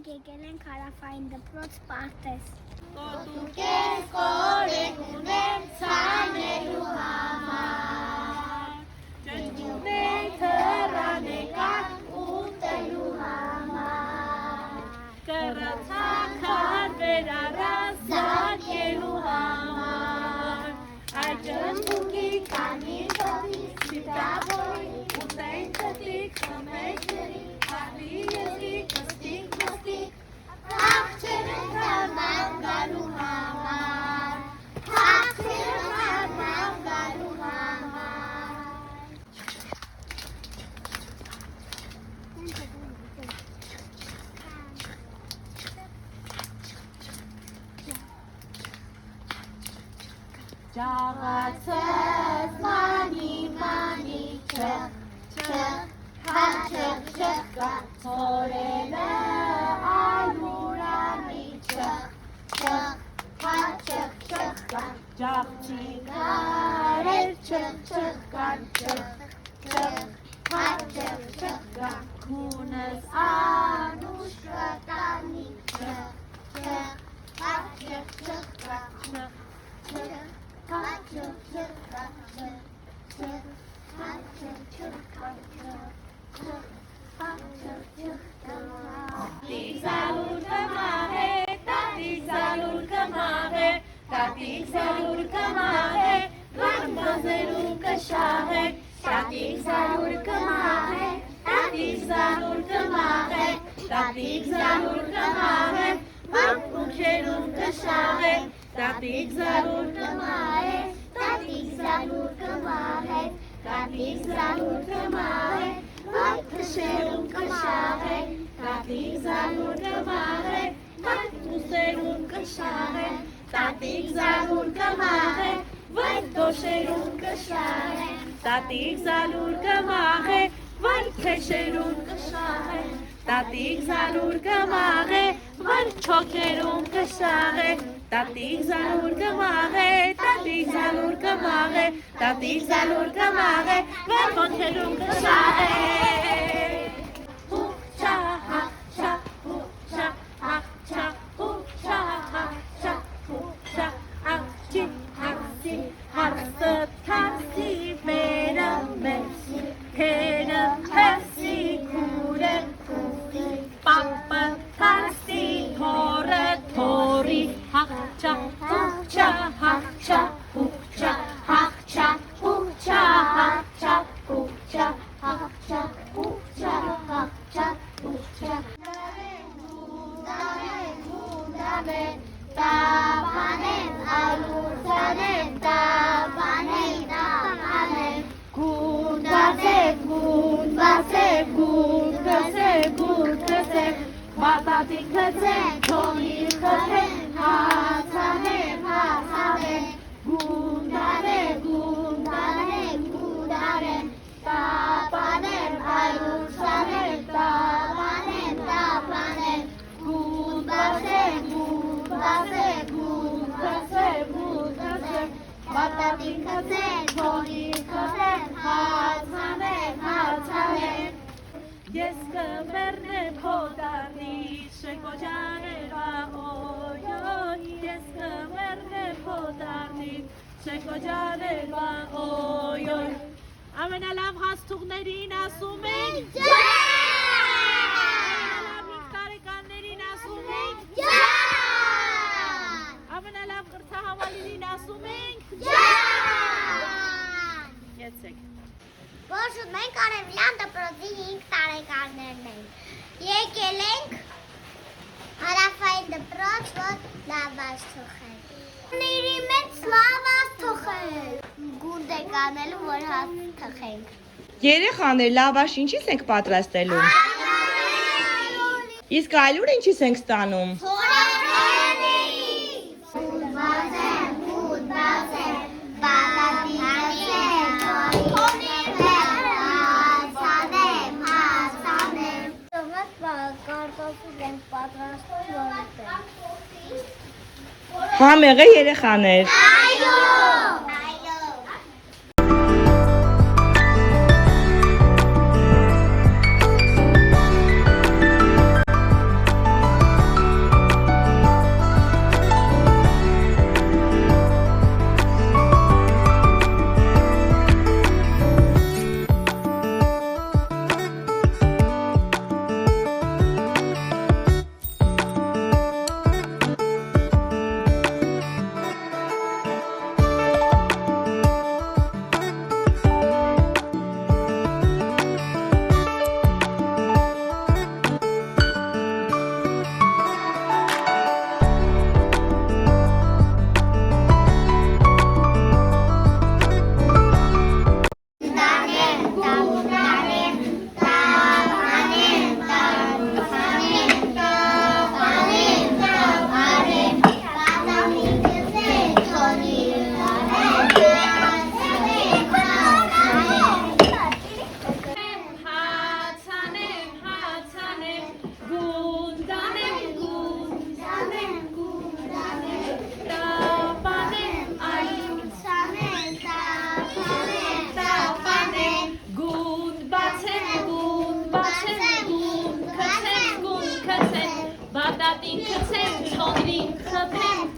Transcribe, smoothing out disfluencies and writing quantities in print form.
մենք եկել ենք հարավային դպրոց պարտեզ։ Կոտուկ ես կորեք ուներ ցանելու համար, ջնջում ենք թռանեկան ուտելու համար, կռացական վերարած զարկելու համար, այդ ջնջուկի կանի շոտի սիտավորի ուտենք տտիկ խմենք ջրիկ, հալի եզիկ մստիկ մստիկ, Աղջերն հարմար գալու համար, աղջերն հարմար գալու համար։ Ճաղացես մանի մանի չխ չխ հա չխ չխ կա ծորենը Ճաղճիկարեր չխ-չխ-կան չխ-չխ-հա-չխ-չխ-կան Քունս անուշ կտանի չխ-չխ-հա-չխ-չխ-կան չխ-չխ-հա-չխ-չխ-կան չխ-չխ-հա-չխ-չխ-կան Տատիկ զալուր կմահե, տատիկ զալուր կմահե Տատիկ զալուր կմահե, վարմազերու կշահե Տատիկ զալուր կմահե, տատիկ զալուր կմահե Տատիկ զալուր կմահե, վարմուքերում կշահե Տատիկ զալուր կմահե, տատիկ զալուր կմահե Տատիկ զալուր կմահե, վարմքշերում կշահե Տատիկ զալուր կմահե, վարմուսերում կշահե Տատիկ զալուր կմահե, վայր դոշերում կշահե Տատիկ զալուր կմահե, վայր քեշերում կշահե Տատիկ զալուր կմահե, վայր չոքերում կշահե Տատիկ զալուր կմահե, տատիկ զալուր կմահե Տատիկ զալուր կմահե, վայր ոտքերում կշահե Հուկչա հաղչա, հուկչա հաղչա, հուկչա հաղչա Աղջի, աղջի, հարսը թարսի, մերը մերսի, հերը հերսի, կուրը կուրի, պապը թարսի, թորը թորի, հաղչա, հուկչա, հաղչա, հուկչա, հաղչա, հուկչա, հաղչա, հուկչա, հաղչա, հուկչա, հաղչա, հուկչա Դարեն, տավանեն, ալուրցանեն, տավանեն, տավանեն Գունդացեք, գունդվասեք, գունդկսեք, գունդկսեք Մատատիկ կծեք, թոնիր կծեք, հացանեք, հացանեք Գունդանեք, գունդանեք, գունդանեք Տավանեն, ալուրցանեն, տավանեն, տավանեն Գունդացեք, գունդասեք, գունդկսեք, գունդկսեք Մատատիկ կծեք, թոնիր կծեք, հացանեք, հացանեք Ես կմեռնեմ հոտարնից, շեկոջաներվա օյոյ Ես կմեռնեմ հոտարնից, շեկոջաներվա օյոյ Ամենալավ հաստուղներին ասում ենք ջան Ամենալավ 5 տարեկաններին ասում ենք ջան Ամենալավ կրթահավալին ասում ենք ջան Եցեք Որշուտ մենք արևլյան դպրոցի 5 տարեկաններն ենք Եկել ենք հարավային դպրոց, որ լավաշ թողել Ների մեծ լավաշ թողել Գունդ եք անելու, որ հաց թխենք Երեխաներ, լավաշ ինչից ենք պատրաստելու Իսկ այլուր ինչից ենք ստանում Համեղ է երեխաներ Պատատին գցեմ, թոնրին խփեմ,